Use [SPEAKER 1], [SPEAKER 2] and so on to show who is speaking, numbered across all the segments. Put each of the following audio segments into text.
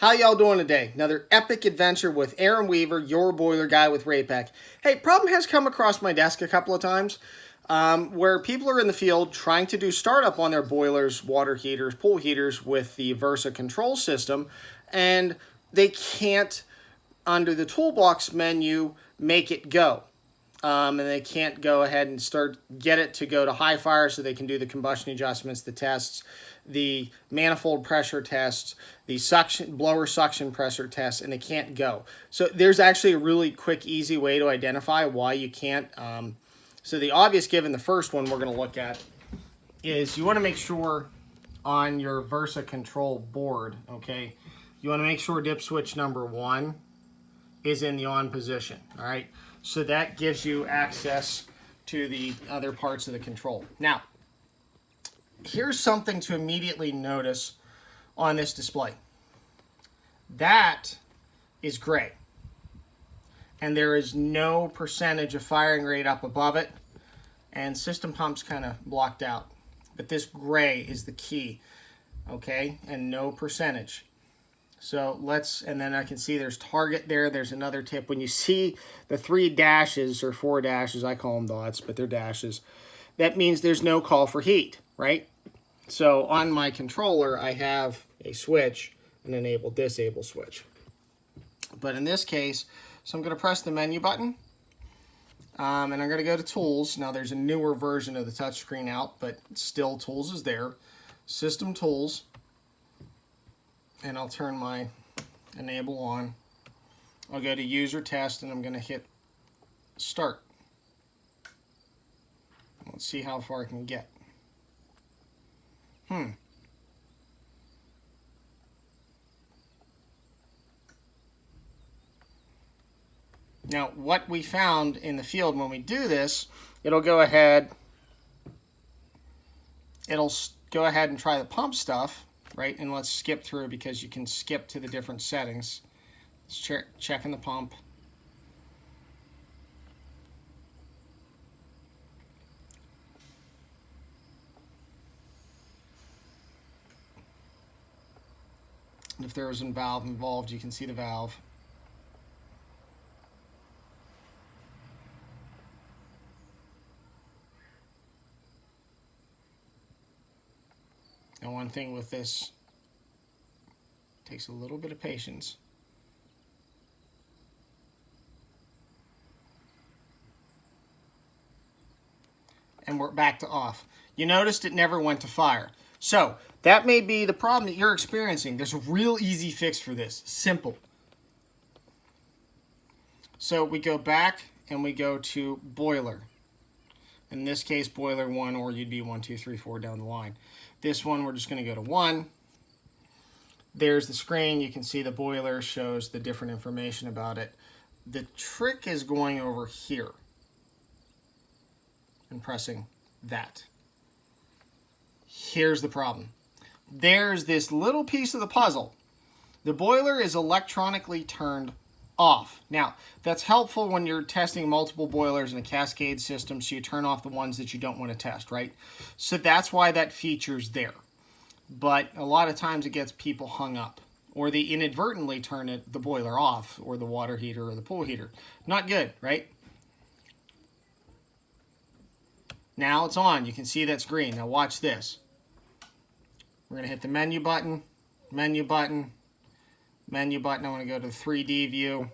[SPEAKER 1] How y'all doing today? Another epic adventure with Aaron Weaver, your boiler guy with Raypak. Hey, problem has come across my desk a couple of times where people are in the field trying to do startup on their boilers, water heaters, pool heaters with the Versa control system, and they can't, under the toolbox menu, make it go. And they can't go ahead and get it to go to high fire so they can do the combustion adjustments, the tests, the manifold pressure tests, the blower suction pressure tests, and they can't go. So there's actually a really quick, easy way to identify why you can't. So the obvious given, the first one we're going to look at, is you want to make sure on your Versa control board, okay, you want to make sure dip switch number 1 is in the on position, all right? So that gives you access to the other parts of the control. Now, here's something to immediately notice on this display. That is gray. And there is no percentage of firing rate up above it. And system pump's kind of blocked out. But this gray is the key, okay? And no percentage. So and then I can see there's target there. There's another tip. When you see the 3 dashes or 4 dashes, I call them dots, but they're dashes, that means there's no call for heat, right? So on my controller, I have a switch, an enable-disable switch. But in this case, so I'm going to press the menu button, and I'm going to go to Tools. Now there's a newer version of the touchscreen out, but still Tools is there. System Tools. And I'll turn my enable on. I'll go to user test and I'm going to hit start. Let's see how far I can get. Now what we found in the field when we do this, it'll go ahead and try the pump stuff. Right, and let's skip through because you can skip to the different settings. Let's checking the pump. And if there was a valve involved, you can see the valve. And one thing with this, takes a little bit of patience. And we're back to off. You noticed it never went to fire. So that may be the problem that you're experiencing. There's a real easy fix for this. Simple. So we go back and we go to boiler. In this case, boiler 1, or you'd be 1, 2, 3, 4 down the line. This one, we're just going to go to 1. There's the screen. You can see the boiler shows the different information about it. The trick is going over here and pressing that. Here's the problem. There's this little piece of the puzzle. The boiler is electronically turned off. Now, that's helpful when you're testing multiple boilers in a cascade system, so you turn off the ones that you don't want to test, right? So that's why that feature's there. But a lot of times it gets people hung up, or they inadvertently turn the boiler off, or the water heater or the pool heater. Not good, right? Now it's on. You can see that's green. Now watch this. We're going to hit the menu button, menu button, menu button. I want to go to the 3D view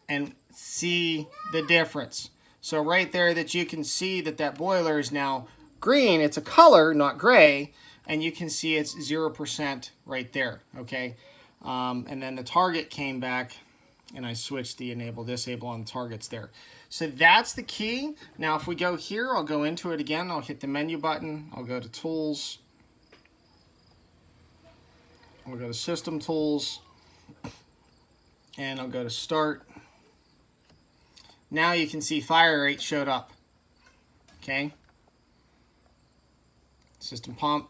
[SPEAKER 1] and see the difference. So right there that you can see that boiler is now green. It's a color, not gray, and you can see it's 0% right there, okay? And then the target came back, and I switched the enable-disable on the targets there. So that's the key. Now if we go here, I'll go into it again. I'll hit the menu button. I'll go to Tools. I'll go to System Tools, and I'll go to Start. Now you can see fire rate showed up, okay? System pump.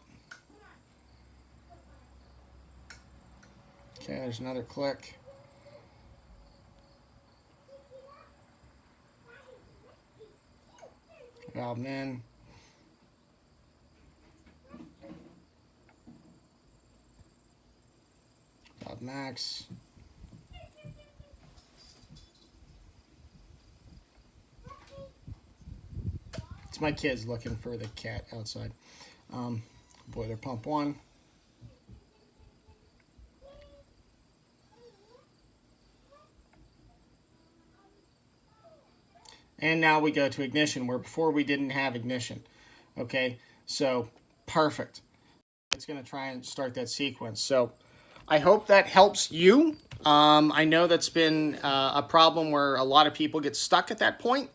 [SPEAKER 1] Okay, there's another click. Valve in. up max. It's my kids looking for the cat outside. Boiler pump 1. And now we go to ignition, where before we didn't have ignition. Okay, so perfect. It's going to try and start that sequence. So I hope that helps you. I know that's been a problem where a lot of people get stuck at that point.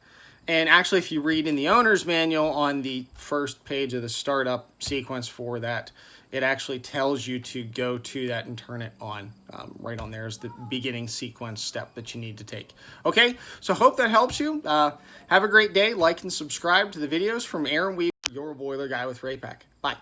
[SPEAKER 1] And actually, if you read in the owner's manual on the first page of the startup sequence for that, it actually tells you to go to that and turn it on. Right on there is the beginning sequence step that you need to take. Okay, so hope that helps you. Have a great day. Like and subscribe to the videos from Aaron Weaver, your boiler guy with Raypak. Bye.